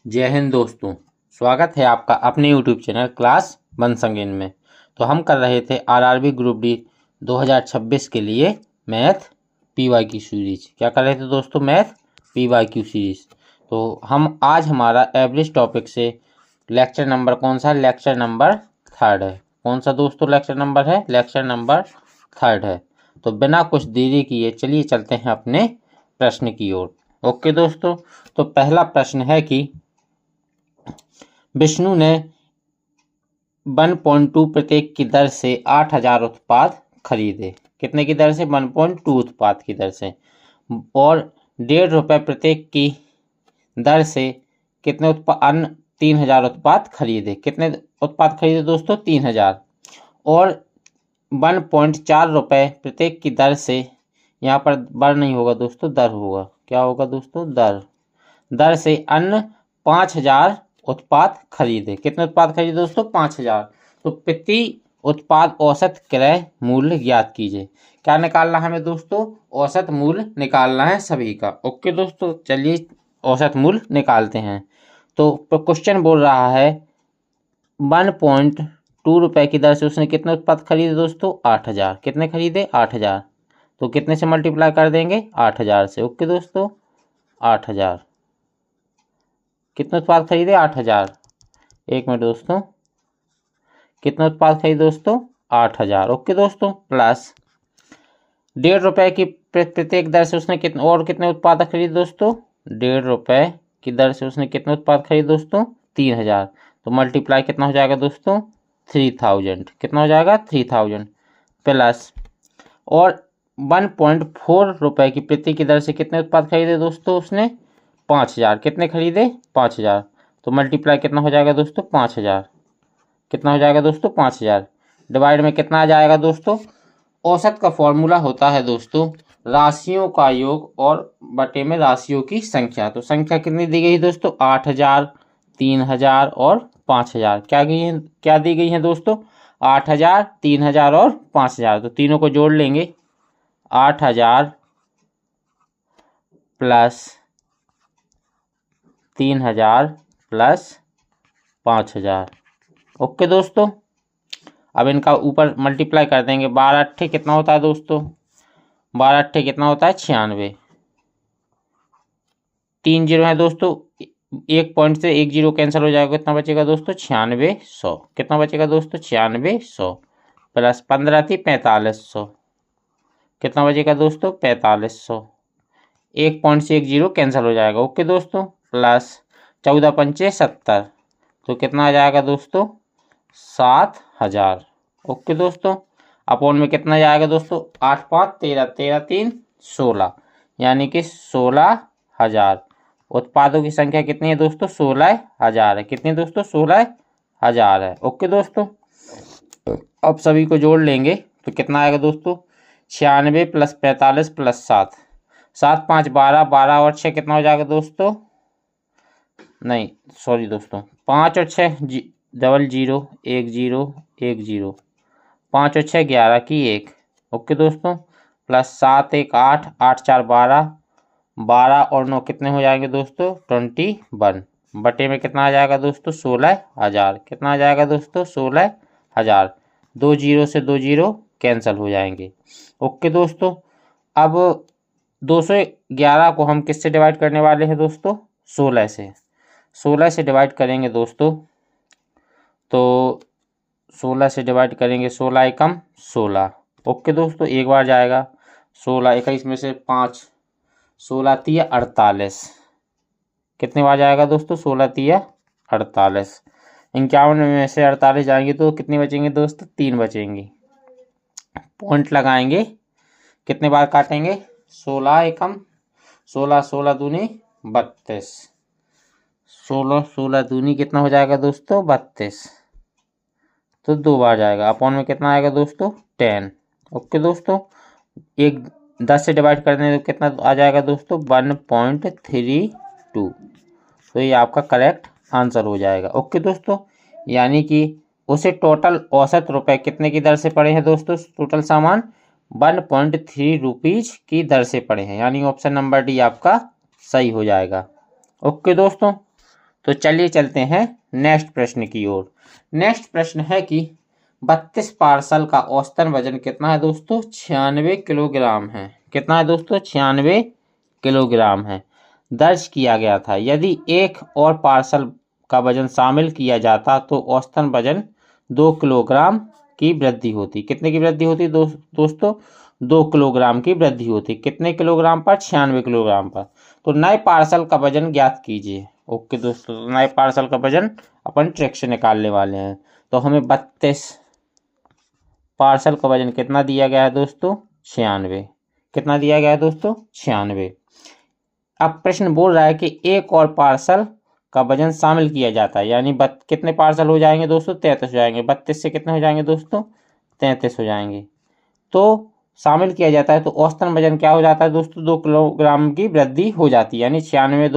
जय हिंद दोस्तों। स्वागत है आपका अपने YouTube चैनल क्लास बन संगीन में। तो हम कर रहे थे आरआरबी ग्रुप डी 2026 के लिए मैथ PYQ सीरीज। क्या कर रहे थे दोस्तों? Math PYQ series. तो हम आज हमारा एवरेज टॉपिक से लेक्चर नंबर कौन सा? लेक्चर नंबर 3 है। कौन सा दोस्तों लेक्चर नंबर है? लेक्चर नंबर 3 है। तो बिना कुछ देरी किए चलिए चलते हैं अपने प्रश्न की ओर। ओके दोस्तों, तो पहला प्रश्न है कि विष्णु ने 1.2 प्रत्येक की दर से 8000 उत्पाद खरीदे। कितने की दर से? 1.2 उत्पाद की दर से। और 1.5 रुपये प्रत्येक की दर से कितने अन्य 3000 उत्पाद खरीदे। कितने उत्पाद खरीदे दोस्तों? 3000। और 1.4 रुपये प्रत्येक की दर से, यहाँ पर बर नहीं होगा दोस्तों, दर होगा। क्या होगा दोस्तों? दर से अन्य 5000 उत्पाद खरीदे। कितने उत्पाद खरीदे दोस्तों? 5000। तो प्रति उत्पाद औसत क्रय मूल्य ज्ञात कीजिए। क्या निकालना है हमें दोस्तों? औसत मूल्य निकालना है सभी का। ओके दोस्तों, चलिए औसत मूल्य निकालते हैं। तो क्वेश्चन बोल रहा है 1.2 रुपये की दर से उसने कितने उत्पाद खरीदे दोस्तों? 8000। कितने खरीदे? 8000। तो कितने से मल्टीप्लाई कर देंगे? 8000 से। ओके दोस्तों, 8000। कितने उत्पाद खरीदे? 8000। एक मिनट दोस्तों, कितने उत्पाद खरीदे दोस्तों? 8000। ओके दोस्तों, प्लस 1.5 रुपये की प्रत्येक दर से उसने कितने उत्पाद खरीदे दोस्तों? 1.5 रुपये की दर से उसने कितने उत्पाद खरीदे दोस्तों? 3000। तो मल्टीप्लाई कितना हो जाएगा दोस्तों? 3000। कितना हो जाएगा? 3000 प्लस और 1.4 रुपये की प्रति की दर से कितने उत्पाद खरीदे दोस्तों उसने? 5000। कितने खरीदे? 5000। तो मल्टीप्लाई कितना हो जाएगा दोस्तों? 5000। कितना हो जाएगा दोस्तों? 5000। डिवाइड में कितना आ जाएगा दोस्तों? औसत का फॉर्मूला होता है दोस्तों राशियों का योग और बटे में राशियों की संख्या। तो संख्या कितनी दी गई है दोस्तों? 8000, 3000 और 5000। क्या दी गई है दोस्तों? 8000, 3000 और 5000। तो तीनों को जोड़ लेंगे। 8000 प्लस 3000 प्लस 5000। ओके दोस्तों, अब इनका ऊपर मल्टीप्लाई कर देंगे। 12 अट्ठे कितना होता है दोस्तों? 12 अट्ठे कितना होता है? 96। 3 जीरो है दोस्तों, एक पॉइंट से एक जीरो कैंसिल हो जाएगा। कितना बचेगा दोस्तों? 9600। कितना बचेगा दोस्तों? 9600 प्लस 15 थी 4500। कितना बचेगा दोस्तों? 4500। एक पॉइंट से एक जीरो कैंसिल हो जाएगा। ओके दोस्तों, प्लस 14 पंचे 70। तो कितना आ जाएगा दोस्तों? 7000। ओके दोस्तों, अपॉन में कितना जाएगा दोस्तों? 8 5 13, 13 3 16, यानी कि 16000। उत्पादों की संख्या कितनी है दोस्तों? 16000 है। कितनी दोस्तों? 16000 है। ओके दोस्तों, अब सभी को जोड़ लेंगे तो कितना आएगा दोस्तों? 96 प्लस 45 प्लस 7, 7 5 12, 12 और 6 कितना हो जाएगा दोस्तों? नहीं सॉरी दोस्तों, 5 और 6 डबल जीरो, 1 0 1 0, 5 और 6 11 की 1। ओके दोस्तों, प्लस 7 1 8, 8 4 12, 12 और 9 कितने हो जाएंगे दोस्तों? 21। बटे में कितना आ जाएगा दोस्तों? 16000। कितना आ जाएगा दोस्तों? 16000। 2 जीरो से 2 जीरो कैंसिल हो जाएंगे। ओके दोस्तों, अब 211 को हम किससे डिवाइड करने वाले हैं दोस्तों? 16 से। 16 से डिवाइड करेंगे दोस्तों, तो 16 से डिवाइड करेंगे, 16 एकम 16। ओके दोस्तों, एक बार जाएगा। 16 21 में से 5, 16 तिया 48। कितने बार जाएगा दोस्तों? 16 तिया 48। 51 में से 48 जाएंगे तो कितनी बचेंगे दोस्तों? 3 बचेंगी। पॉइंट लगाएंगे, कितने बार काटेंगे? 16 एकम 16, 16 दूनी 32। 16 16 दूनी कितना हो जाएगा दोस्तों? 32। तो 2 बार जाएगा। अपॉन में कितना आएगा दोस्तों? 10। ओके दोस्तों, एक 10 से डिवाइड करने तो कितना आ जाएगा दोस्तों? 1.32। तो ये आपका करेक्ट आंसर हो जाएगा। ओके दोस्तों, यानी कि उसे टोटल औसत रुपए कितने की दर से पड़े हैं दोस्तों? टोटल सामान 1.3 रुपीज की दर से पड़े हैं, यानी ऑप्शन नंबर डी आपका सही हो जाएगा। ओके दोस्तों, तो चलिए चलते हैं नेक्स्ट प्रश्न की ओर। नेक्स्ट प्रश्न है कि 32 पार्सल का औसतन वजन कितना है दोस्तों? 96 किलोग्राम है। कितना है दोस्तों? 96 किलोग्राम है। दर्ज किया गया था यदि एक और पार्सल का वजन शामिल किया जाता तो औसतन वजन 2 किलोग्राम की वृद्धि होती। कितने की वृद्धि होती दोस्तों? 2 किलोग्राम की वृद्धि होती। कितने किलोग्राम पर? 96 किलोग्राम पर। तो नए पार्सल का वजन ज्ञात कीजिए। ओके दोस्तों, तो नए पार्सल का वजन अपन ट्रिक से निकालने वाले हैं। तो हमें 32 पार्सल का वजन कितना दिया गया है दोस्तों? 96। कितना दिया गया है दोस्तों? 96। अब प्रश्न बोल रहा है कि एक और पार्सल का वजन शामिल किया जाता है, यानी कितने पार्सल हो जाएंगे दोस्तों? 33 हो जाएंगे। 32 से कितने हो जाएंगे दोस्तों? 33 हो जाएंगे। तो शामिल किया जाता है तो औसतन वजन क्या हो जाता है दोस्तों? 2 किलोग्राम की वृद्धि हो जाती है, यानी 96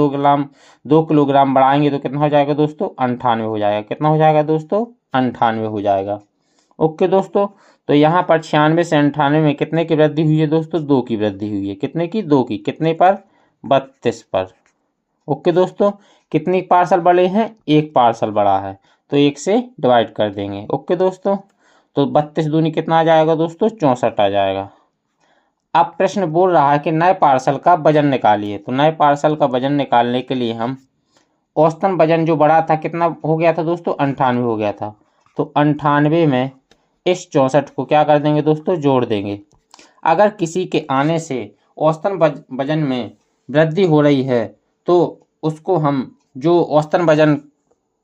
2 किलोग्राम बढ़ाएंगे तो कितना हो जाएगा दोस्तों? 98 हो जाएगा। कितना हो जाएगा दोस्तों? 98 हो जाएगा। ओके दोस्तों, तो यहाँ पर 96 से 98 में कितने की वृद्धि हुई है दोस्तों? 2 की वृद्धि हुई है। कितने की? 2 की। कितने पर? 32 पर। ओके दोस्तों, कितनी पार्सल बढ़े हैं? एक पार्सल बढ़ा है, तो 1 से डिवाइड कर देंगे। ओके दोस्तों, तो 32 दूनी कितना आ जाएगा दोस्तों? 64 आ जाएगा। अब प्रश्न बोल रहा है कि नए पार्सल का वजन निकालिए। तो नए पार्सल का वजन निकालने के लिए हम औसतन वजन जो बढ़ा था कितना हो गया था दोस्तों? 98 हो गया था। तो 98 में इस 64 को क्या कर देंगे दोस्तों? जोड़ देंगे। अगर किसी के आने से औसतन वजन में वृद्धि हो रही है तो उसको हम जो औसतन वजन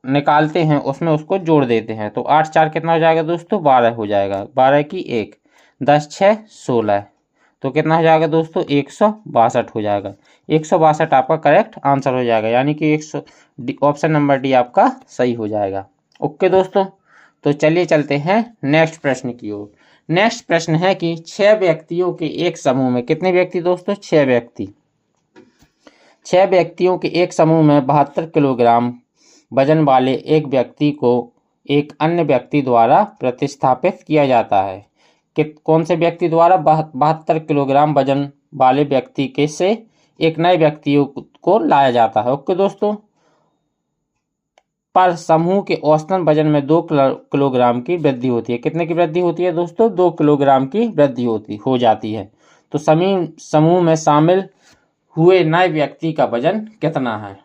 निकालते हैं उसमें उसको जोड़ देते हैं। तो 8 4 कितना हो जाएगा दोस्तों? 12 हो जाएगा। 12 की 1, 10 6 16, तो कितना हो जाएगा दोस्तों? 162 हो जाएगा। 162 आपका करेक्ट आंसर हो जाएगा, यानी कि 100 ऑप्शन नंबर डी आपका सही हो जाएगा। ओके दोस्तों, तो चलिए चलते हैं नेक्स्ट प्रश्न की ओर। नेक्स्ट प्रश्न है कि 6 व्यक्तियों के एक समूह में, कितने व्यक्ति दोस्तों? 6 व्यक्ति। 6 व्यक्तियों के एक समूह में 72 किलोग्राम वजन वाले एक व्यक्ति को एक अन्य व्यक्ति द्वारा प्रतिस्थापित किया जाता है। कौन से व्यक्ति द्वारा? 72 किलोग्राम वजन वाले व्यक्ति के से एक नए व्यक्ति को लाया जाता है। ओके दोस्तों, पर समूह के औसतन वजन में 2 किलोग्राम की वृद्धि होती है। कितने की वृद्धि होती है दोस्तों? 2 किलोग्राम की वृद्धि हो जाती है। तो समूह में शामिल हुए नए व्यक्ति का वजन कितना है?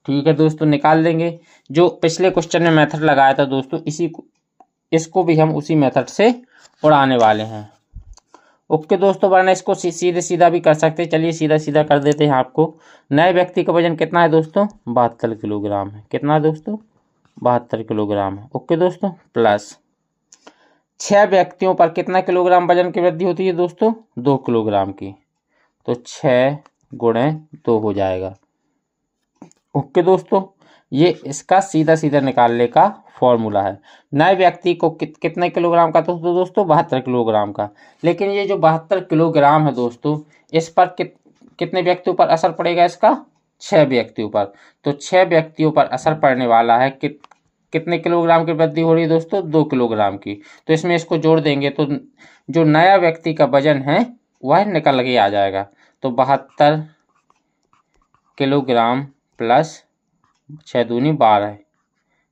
ठीक है दोस्तों, निकाल देंगे। जो पिछले क्वेश्चन में मेथड लगाया था दोस्तों, इसको भी हम उसी मेथड से उड़ाने वाले हैं। ओके दोस्तों, वरना इसको सीधे सीधा भी कर सकते हैं। चलिए सीधा सीधा कर देते हैं आपको। नए व्यक्ति का वजन कितना है दोस्तों? 72 किलोग्राम है। कितना है दोस्तों? 72 किलोग्राम है। ओके दोस्तों, प्लस 6 व्यक्तियों पर कितना किलोग्राम वजन की वृद्धि होती है दोस्तों? 2 किलोग्राम की। तो 6 गुणे 2 हो जाएगा। ओके दोस्तों, ये इसका सीधा सीधा निकालने का फॉर्मूला है। नए व्यक्ति को कितने किलोग्राम का तो दोस्तों? 72 किलोग्राम का। लेकिन ये जो 72 किलोग्राम है दोस्तों, इस पर कितने व्यक्तियों पर असर पड़ेगा इसका? 6 व्यक्तियों पर। तो 6 व्यक्तियों पर असर पड़ने वाला है। कितने किलोग्राम की वृद्धि हो रही है दोस्तों? 2 किलोग्राम की। तो इसमें इसको जोड़ देंगे तो जो नया व्यक्ति का वजन है वह निकल के आ जाएगा। तो 72 किलोग्राम प्लस 6 दूनी 12,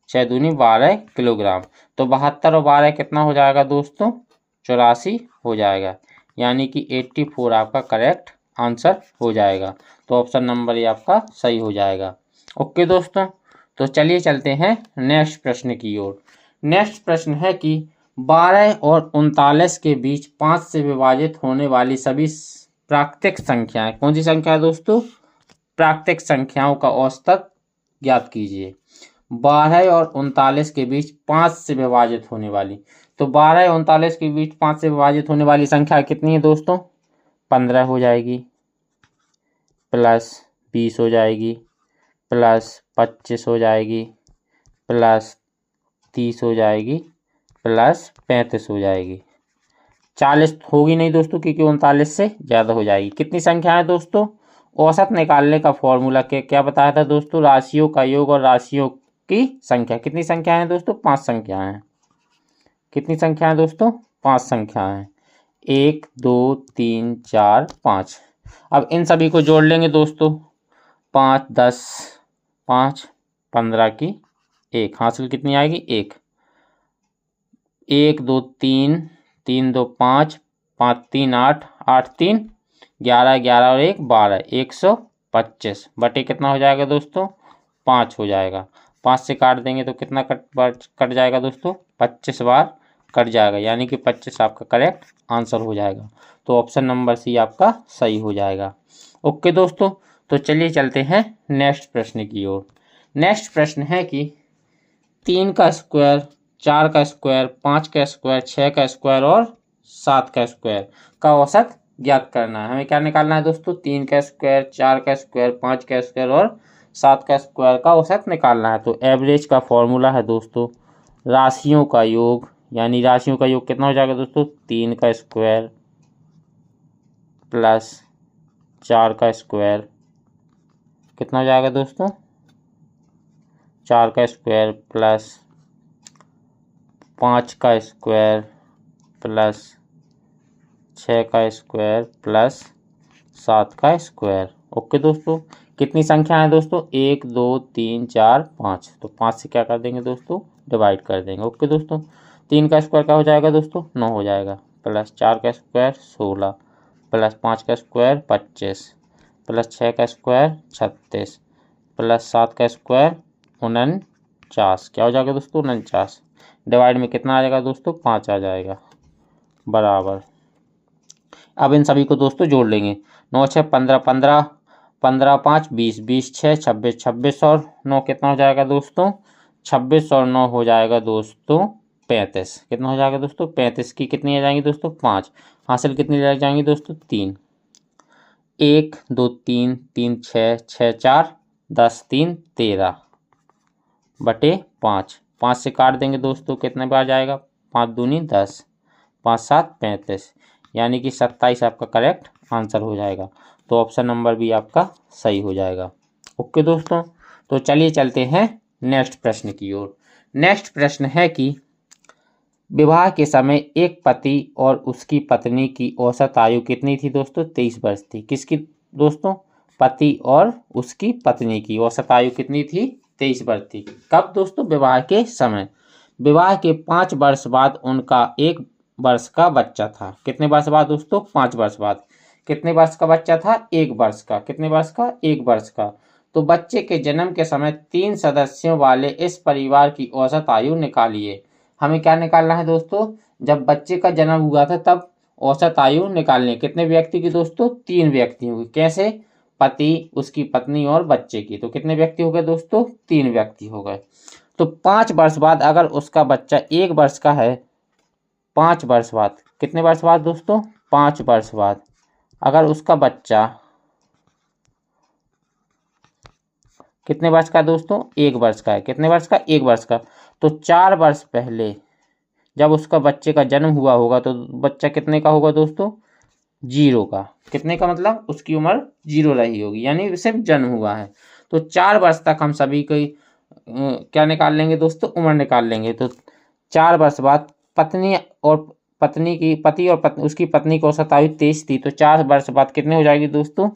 6 दूनी 12 किलोग्राम। तो 72 और 12 कितना हो जाएगा दोस्तों? 84 हो जाएगा, यानी कि 84 आपका करेक्ट आंसर हो जाएगा। तो ऑप्शन नंबर ये आपका सही हो जाएगा। ओके दोस्तों, तो चलिए चलते हैं नेक्स्ट प्रश्न की ओर। नेक्स्ट प्रश्न है कि 12 और 39 के बीच 5 से विभाजित होने वाली सभी प्राकृतिक संख्याएं, कौन सी संख्या है दोस्तों? प्राकृतिक संख्याओं का औसत ज्ञात कीजिए। 12 और 39 के बीच 5 से विभाजित होने वाली, तो 12 और 39 के बीच 5 से विभाजित होने वाली संख्या कितनी है दोस्तों? 15 हो जाएगी, प्लस 20 हो जाएगी, प्लस 25 हो जाएगी, प्लस 30 हो जाएगी, प्लस 35 हो जाएगी। 40 होगी नहीं दोस्तों, क्योंकि 39 से ज़्यादा हो जाएगी। कितनी संख्या है दोस्तों? औसत निकालने का फॉर्मूला क्या बताया था दोस्तों? राशियों का योग और राशियों की संख्या। कितनी संख्या है दोस्तों? 5 संख्याएं हैं। कितनी संख्या है दोस्तों? 5 संख्याएं हैं। 1 2 3 4 5। अब इन सभी को जोड़ लेंगे दोस्तों। 5 10 5 15 की 1, हासिल कितनी आएगी 1, 1 2 3, 3 2 5, 5 3 8, 8 3 11, 11 और 1 12, 125 बटे कितना हो जाएगा दोस्तों 5 हो जाएगा। 5 से काट देंगे तो कितना कट जाएगा दोस्तों 25 बार कट जाएगा, यानी कि 25 आपका करेक्ट आंसर हो जाएगा। तो ऑप्शन नंबर सी आपका सही हो जाएगा। ओके दोस्तों, तो चलिए चलते हैं नेक्स्ट प्रश्न की ओर। नेक्स्ट प्रश्न है कि 3 का स्क्वायर, 4 का स्क्वायर, 5 का स्क्वायर, 6 का स्क्वायर और 7 का स्क्वायर का औसत ज्ञात करना है। हमें क्या निकालना है दोस्तों 3 का स्क्वायर, 4 का स्क्वायर, 5 का स्क्वायर और 7 का स्क्वायर का औसत निकालना है। तो एवरेज का फॉर्मूला है दोस्तों राशियों का योग, यानी राशियों का योग कितना हो जाएगा दोस्तों 3 का स्क्वायर प्लस 4 का स्क्वायर, कितना हो जाएगा दोस्तों 4 का स्क्वायर प्लस 5 का स्क्वायर प्लस 6 का स्क्वायर प्लस 7 का स्क्वायर। ओके दोस्तों, कितनी संख्या है दोस्तों 1 2 3 4 5, तो 5 से क्या कर देंगे दोस्तों डिवाइड कर देंगे। ओके दोस्तों, 3 का स्क्वायर क्या हो जाएगा दोस्तों 9 हो जाएगा, प्लस 4 का स्क्वायर 16, प्लस 5 का स्क्वायर 25, प्लस 6 का स्क्वायर 36, प्लस 7 का स्क्वायर 49, क्या हो जाएगा दोस्तों 49, डिवाइड में कितना आ जाएगा दोस्तों 5 आ जाएगा बराबर। अब इन सभी को दोस्तों जोड़ लेंगे, 9 6 15 15, 15 5 20, 20 6 26, 26 और 9 कितना हो जाएगा दोस्तों 26 और 9 हो जाएगा दोस्तों 35, कितना हो जाएगा दोस्तों 35 की कितनी आ जाएंगी दोस्तों 5, हासिल कितनी लग जाएंगी दोस्तों 3, 1 2 3 3 6 6 4 10 3 13 बटे 5, 5 से काट देंगे दोस्तों कितने बार जाएगा 5 दूनी 10, 5 7 35, यानी कि 27 आपका करेक्ट आंसर हो जाएगा। तो ऑप्शन नंबर भी आपका सही हो जाएगा। ओके दोस्तों, तो चलिए चलते हैं नेक्स्ट प्रश्न की ओर। नेक्स्ट प्रश्न है कि विवाह के समय एक पति और उसकी पत्नी की औसत आयु कितनी थी दोस्तों 23 वर्ष थी। किसकी दोस्तों पति और उसकी पत्नी की औसत आयु कितनी थी 23 वर्ष थी। कब दोस्तों विवाह के समय, विवाह के 5 वर्ष बाद उनका 1 वर्ष का बच्चा था। कितने वर्ष बाद दोस्तों 5 वर्ष बाद, कितने वर्ष का बच्चा था 1 वर्ष का, कितने वर्ष का 1 वर्ष का। तो बच्चे के जन्म के समय 3 सदस्यों वाले इस परिवार की औसत आयु निकालिए। हमें क्या निकालना है दोस्तों, जब बच्चे का जन्म हुआ था तब औसत आयु निकालनी है। कितने व्यक्ति की दोस्तों 3 व्यक्ति होंगे, कैसे पति, उसकी पत्नी और बच्चे की। तो कितने व्यक्ति हो गए दोस्तों 3 व्यक्ति हो गए। तो 5 वर्ष बाद अगर उसका बच्चा 1 वर्ष का है, 5 वर्ष बाद, कितने वर्ष बाद दोस्तों 5 वर्ष बाद अगर उसका बच्चा कितने वर्ष का दोस्तों 1 वर्ष का है, कितने वर्ष का 1 वर्ष का, तो 4 वर्ष पहले जब उसका बच्चे का जन्म हुआ होगा तो बच्चा कितने का होगा दोस्तों 0 का। कितने का मतलब उसकी उम्र 0 रही होगी, यानी सिर्फ जन्म हुआ है। तो 4 वर्ष तक हम सभी को क्या निकाल लेंगे दोस्तों उम्र निकाल लेंगे। तो 4 वर्ष बाद पत्नी और पत्नी की पति और पत्नी उसकी पत्नी की औसत आयु 23 थी। तो 4 वर्ष बाद कितने हो जाएगी दोस्तों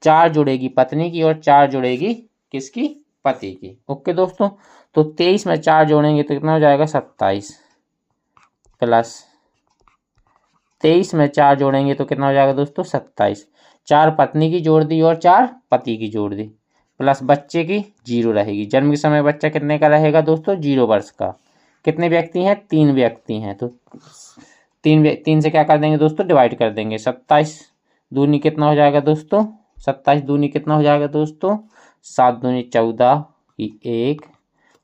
4 जुड़ेगी पत्नी की और 4 जुड़ेगी किसकी पति की। ओके दोस्तों, तो 23 में 4 जोड़ेंगे तो कितना हो जाएगा 27, प्लस 23 में 4 जोड़ेंगे तो कितना हो जाएगा दोस्तों 27, 4 पत्नी की जोड़ दी और 4 पति की जोड़ दी, प्लस बच्चे की 0 रहेगी। जन्म के समय बच्चा कितने का रहेगा दोस्तों 0 वर्ष का। कितने व्यक्ति हैं 3 व्यक्ति हैं, तो 3 से क्या कर देंगे दोस्तों डिवाइड कर देंगे। 27 दूनी कितना हो जाएगा दोस्तों 27 दूनी कितना हो जाएगा दोस्तों 7 दूनी 14 की 1,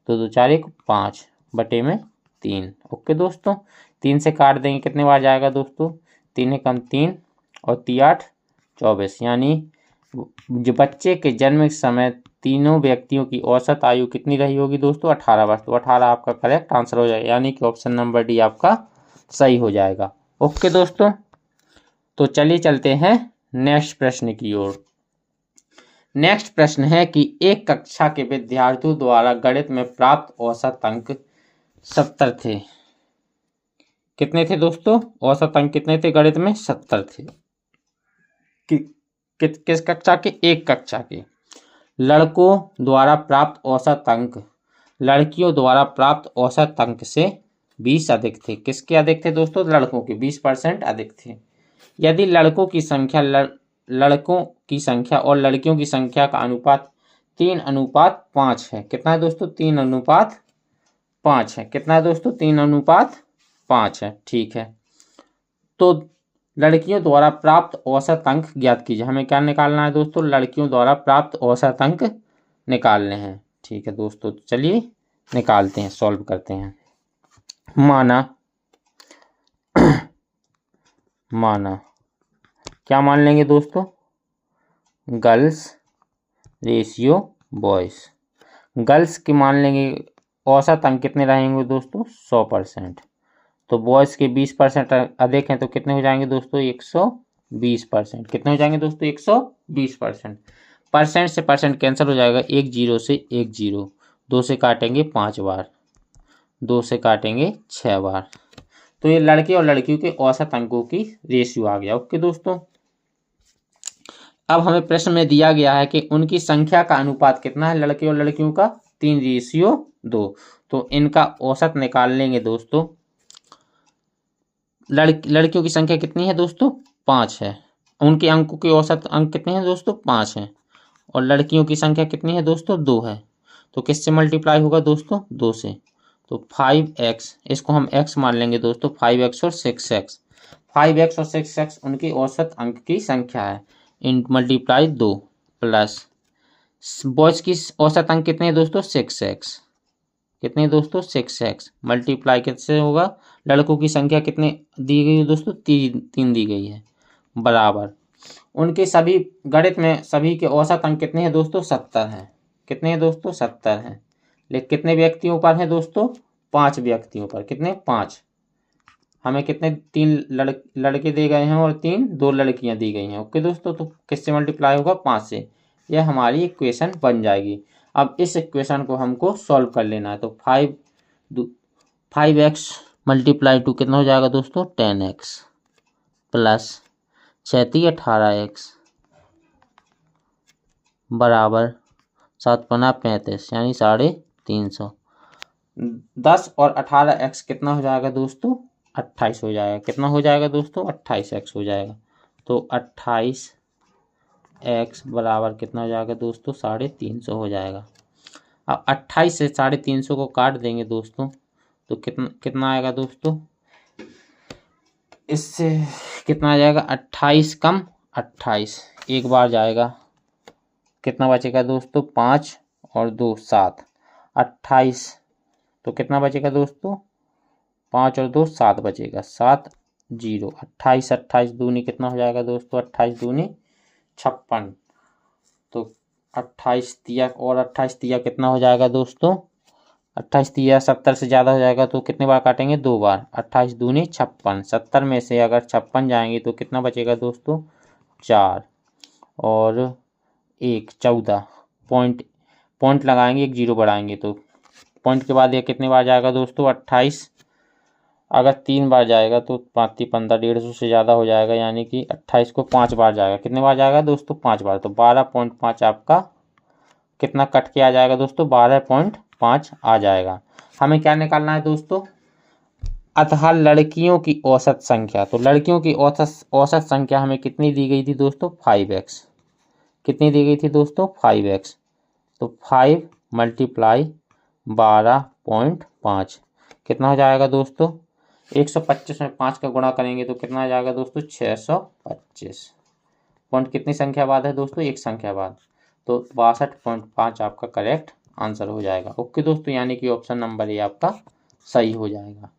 2 2 4 1 5 बटे में 3। ओके दोस्तों, 3 से काट देंगे कितने बार जाएगा दोस्तों 3 एकम 3 और 3 8 24, यानी जो बच्चे के जन्म के समय तीनों व्यक्तियों की औसत आयु कितनी रही होगी दोस्तों 18 वर्ष। तो 18 आपका करेक्ट आंसर हो जाएगा, यानी कि ऑप्शन नंबर डी आपका सही हो जाएगा। ओके दोस्तों, तो चलिए चलते हैं नेक्स्ट प्रश्न की ओर। नेक्स्ट प्रश्न है कि एक कक्षा के विद्यार्थियों द्वारा गणित में प्राप्त औसत अंक 70 थे। कितने थे दोस्तों औसत अंक कितने थे गणित में 70 थे। किस कक्षा के, एक कक्षा के। लड़कों द्वारा प्राप्त औसत अंक लड़कियों द्वारा प्राप्त औसत अंक से 20 अधिक थे। किसके अधिक थे दोस्तों? लड़कों के 20% अधिक थे। यदि लड़कों की संख्या लड़कों की संख्या और लड़कियों की संख्या का अनुपात 3:5 है। कितना है दोस्तों? 3:5 है। कितना है दोस्तों? 3:5 है। ठीक है, तो लड़कियों द्वारा प्राप्त औसत अंक ज्ञात कीजिए। हमें क्या निकालना है दोस्तों? लड़कियों द्वारा प्राप्त औसत अंक निकालने हैं। ठीक है दोस्तों, चलिए निकालते हैं, सॉल्व करते हैं। माना क्या मान लेंगे दोस्तों? Girls ratio boys. गर्ल्स की मान लेंगे औसत अंक कितने रहेंगे दोस्तों? 100%। तो बॉयज के 20% अधिक हैं, तो कितने हो जाएंगे दोस्तों? 120%। कितने हो जाएंगे दोस्तों? 120%। परसेंट से परसेंट कैंसिल हो जाएगा, 1 0 से 1 0, 2 से काटेंगे 5 बार, 2 से काटेंगे 6 बार। तो ये लड़के और लड़कियों के औसत अंकों की रेशियो आ गया। ओके दोस्तों, अब हमें प्रश्न में दिया गया है कि उनकी संख्या का अनुपात कितना है? लड़के और लड़कियों का 3:2। तो इनका औसत निकाल लेंगे दोस्तों। लड़कियों की संख्या कितनी है दोस्तों? 5 है। उनके अंकों के औसत अंक कितने हैं दोस्तों? 5 हैं। और लड़कियों की संख्या कितनी है दोस्तों? 2 है। तो किससे मल्टीप्लाई होगा दोस्तों? 2 से। तो 5x, इसको हम x मान लेंगे दोस्तों, 5x और 6x। 5x और 6x उनकी औसत अंक की संख्या है। इन मल्टीप्लाई 2 प्लस बॉयज की औसत अंक कितने हैं दोस्तों? 6x। कितने दोस्तों? 6x मल्टीप्लाई किससे होगा? लड़कों की संख्या कितने दी गई है दोस्तों? 3 दी गई है, बराबर उनके सभी गणित में सभी के औसत अंक कितने हैं दोस्तों? 70 हैं। कितने हैं दोस्तों? 70 हैं। लेकिन कितने व्यक्तियों पर है दोस्तों? 5 व्यक्तियों पर। कितने? 5। हमें कितने? 3 लड़के दिए गए हैं और 2 लड़कियां दी गई हैं। ओके दोस्तों, तो किससे मल्टीप्लाई होगा? 5 से। यह हमारी इक्वेशन बन जाएगी। अब इस इक्वेशन को हमको सॉल्व कर लेना है। तो 5x मल्टीप्लाई 2 कितना हो जाएगा दोस्तों? 10x प्लस 18x बराबर 7×5 यानी 350। 10 और 18x कितना हो जाएगा दोस्तों? 28 हो जाएगा। कितना हो जाएगा दोस्तों? 28x हो जाएगा। तो 28x बराबर कितना हो जाएगा दोस्तों? 350 हो जाएगा। अब 28 से 350 को काट देंगे दोस्तों, तो कितना आएगा दोस्तों? इससे कितना आ जाएगा? 28 कम 28 एक बार जाएगा, कितना बचेगा दोस्तों? 5 और 2 7, 28। तो कितना बचेगा दोस्तों? 5 और 2 7 बचेगा, 7 0। 28 28 दूनी कितना हो जाएगा दोस्तों? 28 दूनी 56। तो 28 तिया और 28 तिया कितना हो जाएगा दोस्तों? 28 तिया 70 से ज़्यादा हो जाएगा, तो कितने बार काटेंगे? 2 बार। 28 दूनी 56। 70 में से अगर 56 जाएंगे तो कितना बचेगा दोस्तों? 4 और 1 14। पॉइंट लगाएंगे, 1 0 बढ़ाएंगे, तो पॉइंट के बाद ये कितने बार जाएगा दोस्तों? 28। अगर 3 बार जाएगा तो 5 3 15, 150 से ज़्यादा हो जाएगा, यानी कि 28 को 5 बार जाएगा। कितने बार जाएगा दोस्तों? 5 बार। तो 12.5 आपका कितना कट के आ जाएगा दोस्तों? 12.5 आ जाएगा। हमें क्या निकालना है दोस्तों? अतः लड़कियों की औसत संख्या। तो लड़कियों की औसत संख्या हमें कितनी दी गई थी दोस्तों? 5x। कितनी दी गई थी दोस्तों? 5x। तो 5 मल्टीप्लाई 12.5 कितना हो जाएगा दोस्तों? 125 में 5 का गुणा करेंगे तो कितना आ जाएगा दोस्तों? 625। पॉइंट कितनी संख्या बाद है दोस्तों? एक संख्या बाद। तो 62.5 आपका करेक्ट आंसर हो जाएगा। ओके दोस्तों, यानी कि ऑप्शन नंबर ए आपका सही हो जाएगा।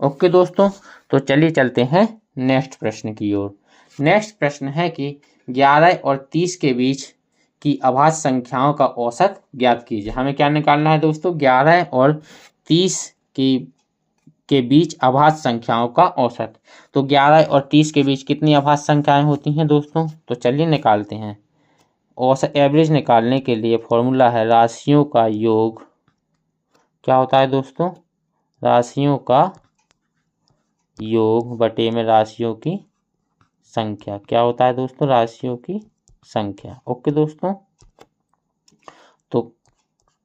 ओके दोस्तों, तो चलिए चलते हैं नेक्स्ट प्रश्न की ओर। नेक्स्ट प्रश्न है कि 11 और 30 के बीच की अभाज्य संख्याओं का औसत ज्ञात कीजिए। हमें क्या निकालना है दोस्तों? 11 और 30 के बीच अभाज्य संख्याओं का औसत। तो 11 और 30 के बीच कितनी अभाज्य संख्याएं होती हैं दोस्तों? तो चलिए निकालते हैं। औसत एवरेज निकालने के लिए फॉर्मूला है राशियों का योग। क्या होता है दोस्तों? राशियों का योग बटे में राशियों की संख्या। क्या होता है दोस्तों? राशियों की संख्या। ओके दोस्तों,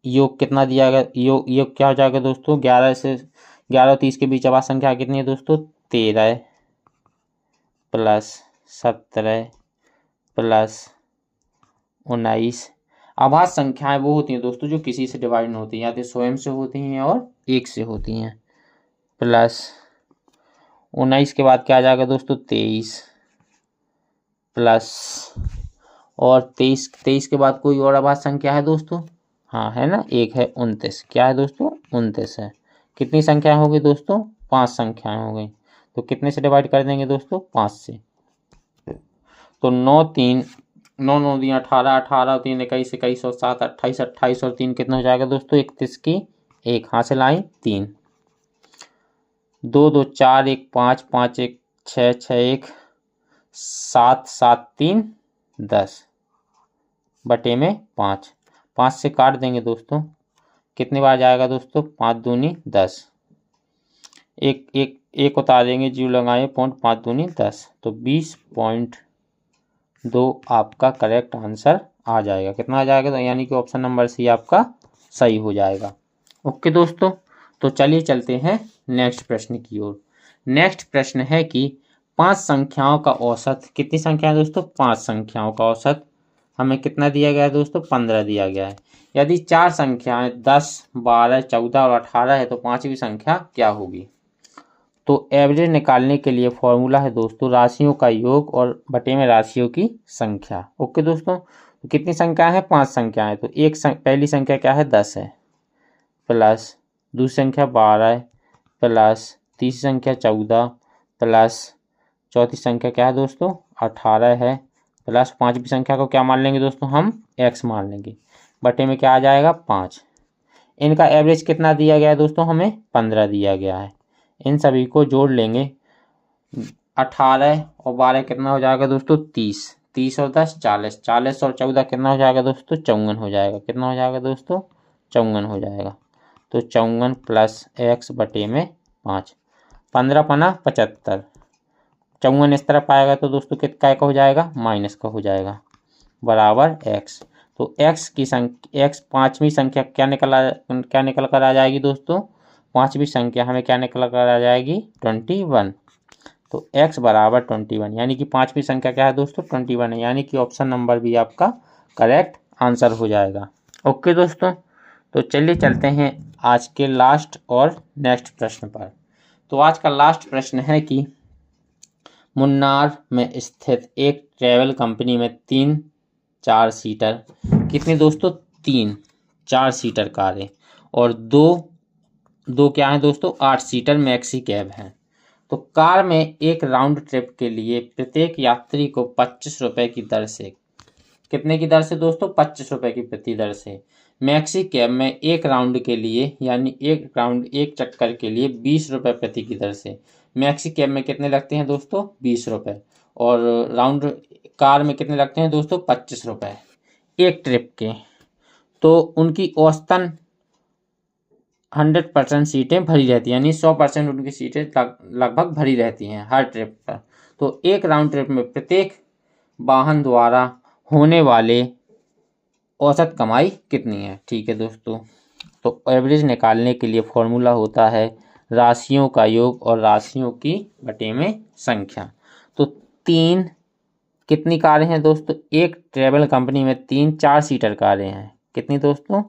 योग कितना दिया गया, योग योग क्या हो जाएगा दोस्तों, 11 और 30 के बीच अभाज्य संख्या कितनी है दोस्तों, 13 प्लस 17 प्लस 19। अभाज्य संख्याएं वो होती हैं दोस्तों जो किसी से डिवाइड नहीं होती, या तो स्वयं से होती हैं और एक से होती हैं। प्लस 19 के बाद क्या आ जाएगा दोस्तों, 23 प्लस, और 23 के बाद कोई और अभाज्य संख्या है दोस्तों, हाँ है ना, एक है 29। क्या है दोस्तों, 29 है। कितनी संख्या हो गई दोस्तों, 5 संख्याएं हो गई। तो कितने से डिवाइड कर देंगे दोस्तों, 5 से। तो 9 9 दिया 18, 18 3 21, 21 और 7 28, 28 और 3 कितना हो जाएगा दोस्तों, 31 की एक हासिल आई 3, 2 2 4 1 5 5 1 6 6 1 7 7 3 10 बटे में 5, 5 से काट देंगे दोस्तों, कितने बार जाएगा दोस्तों, 5 दूनी 10, एक उतार देंगे, जीरो लगाए, पॉइंट 5 दूनी 10, तो 20.2 आपका करेक्ट आंसर आ जाएगा। कितना आ जाएगा, तो यानी कि ऑप्शन नंबर सी आपका सही हो जाएगा। ओके दोस्तों, तो चलिए चलते हैं नेक्स्ट प्रश्न की ओर। नेक्स्ट प्रश्न है कि 5 संख्याओं का औसत, कितनी संख्या है दोस्तों, 5 संख्याओं का औसत हमें कितना दिया गया है दोस्तों, 15 दिया गया है। यदि 4 संख्याएं 10 12 14 और 18 है तो 5वीं संख्या क्या होगी। तो एवरेज निकालने के लिए फॉर्मूला है दोस्तों, राशियों का योग और बटे में राशियों की संख्या। ओके दोस्तों, तो कितनी संख्या है, 5 संख्याएं, तो पहली संख्या क्या है, 10 है, प्लस दूसरी संख्या 12 है, प्लस तीसरी संख्या 14, प्लस चौथी संख्या क्या है दोस्तों, 18 है, प्लस 5वीं संख्या को क्या मान लेंगे दोस्तों, हम x मान लेंगे, बटे में क्या आ जाएगा, 5। इनका एवरेज कितना दिया गया है दोस्तों, हमें 15 दिया गया है। इन सभी को जोड़ लेंगे, 18 और 12 कितना हो जाएगा दोस्तों, 30, 30 और 10 40, 40 और 14 कितना हो जाएगा दोस्तों, 54 हो जाएगा। कितना हो जाएगा दोस्तों, 54 हो जाएगा। तो 54 प्लस x बटे में 5, 15 पना 75, 54 इस तरफ आएगा तो दोस्तों कितना का हो जाएगा, माइनस का हो जाएगा, बराबर x। तो x की संख्या, x 5वीं संख्या क्या निकल कर आ जाएगी दोस्तों, 5वीं संख्या हमें क्या निकल कर आ जाएगी, 21। तो x बराबर 21, यानी कि 5वीं संख्या क्या है दोस्तों, 21 है, यानी कि ऑप्शन नंबर भी आपका करेक्ट आंसर हो जाएगा। ओके दोस्तों, तो चलिए चलते हैं आज के लास्ट और नेक्स्ट प्रश्न पर। तो आज का लास्ट प्रश्न है कि मुन्नार में स्थित एक ट्रैवल कंपनी में 3 4 सीटर, कितनी दोस्तों, 3 4 सीटर कारें और दो क्या है दोस्तों, 8 सीटर मैक्सी कैब हैं। तो कार में एक राउंड ट्रिप के लिए प्रत्येक यात्री को 25 रुपये की दर से, कितने की दर से दोस्तों, 25 रुपये की प्रति दर से, मैक्सी कैब में एक राउंड के लिए यानी एक चक्कर के लिए 20 रुपये प्रति की दर से, मैक्सी कैब में कितने लगते हैं दोस्तों, 20 रुपये, और राउंड कार में कितने लगते हैं दोस्तों, 25 रुपये एक ट्रिप के। तो उनकी औसतन 100% सीटें भरी रहती हैं, यानी 100% उनकी सीटें लगभग भरी रहती हैं हर ट्रिप पर। तो एक राउंड ट्रिप में प्रत्येक वाहन द्वारा होने वाले औसत कमाई कितनी है। ठीक है दोस्तों, तो एवरेज निकालने के लिए फॉर्मूला होता है राशियों का योग और राशियों की बटे में संख्या। तो 3 कितनी कारें हैं दोस्तों, एक ट्रैवल कंपनी में 3 4 सीटर कारें हैं, कितनी दोस्तों,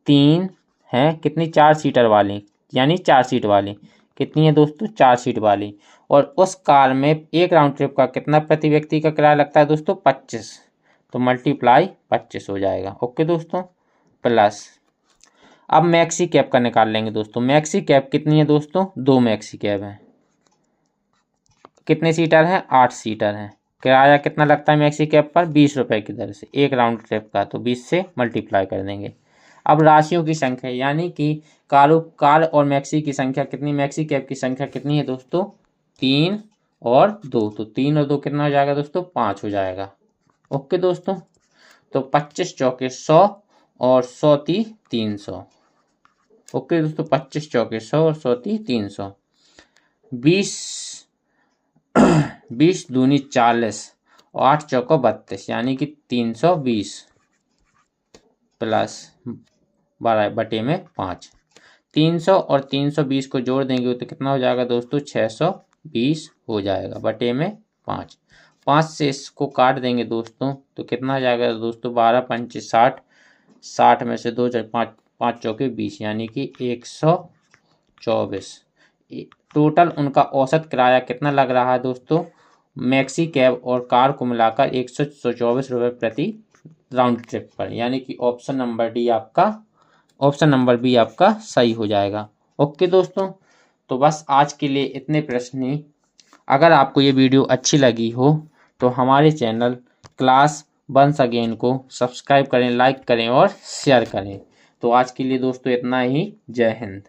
3 हैं, कितनी, 4 सीटर वाली, यानी 4 सीट वाली, कितनी है दोस्तों, 4 सीट वाली। और उस कार में एक राउंड ट्रिप का कितना प्रति व्यक्ति का किराया लगता है दोस्तों, 25, तो मल्टीप्लाई 25 हो जाएगा। ओके दोस्तों, प्लस अब मैक्सी कैब का निकाल लेंगे दोस्तों। मैक्सी कैब कितनी है दोस्तों, 2 मैक्सी कैब हैं, कितने सीटर हैं, 8 सीटर हैं। किराया कितना लगता है मैक्सी कैब पर, 20 रुपये की दर से एक राउंड ट्रिप का, तो 20 से मल्टीप्लाई कर देंगे। अब राशियों की संख्या, यानी कि कार और मैक्सी की संख्या कितनी, मैक्सी कैब की संख्या कितनी है दोस्तों, 3 और 2, तो 3 और 2 कितना हो जाएगा दोस्तों, 5 हो जाएगा। ओके दोस्तों, तो 25 चौके 100 और 100 × 300। ओके दोस्तों, 25 चौके 100 और 100 × 300, 20 दूनी 40 और 8 चौको 32, यानी कि 320 प्लस 12 बटे में 5। 300 और 320 को जोड़ देंगे तो कितना हो जाएगा दोस्तों? 620 हो जाएगा बटे में 5। 5 से इसको काट देंगे दोस्तों तो कितना आ जाएगा दोस्तों? 12 पंचे 60, 60 में से 2 5 5 चौके 20 यानी कि 124। टोटल उनका औसत किराया कितना लग रहा है दोस्तों? मैक्सी कैब और कार को मिलाकर 124 रुपये प्रति राउंड ट्रिप पर, यानी कि ऑप्शन नंबर बी आपका सही हो जाएगा। ओके दोस्तों, तो बस आज के लिए इतने प्रश्न ही। अगर आपको ये वीडियो अच्छी लगी हो तो हमारे चैनल क्लास वंस अगेन को सब्सक्राइब करें, लाइक करें और शेयर करें। तो आज के लिए दोस्तों इतना ही। जय हिंद।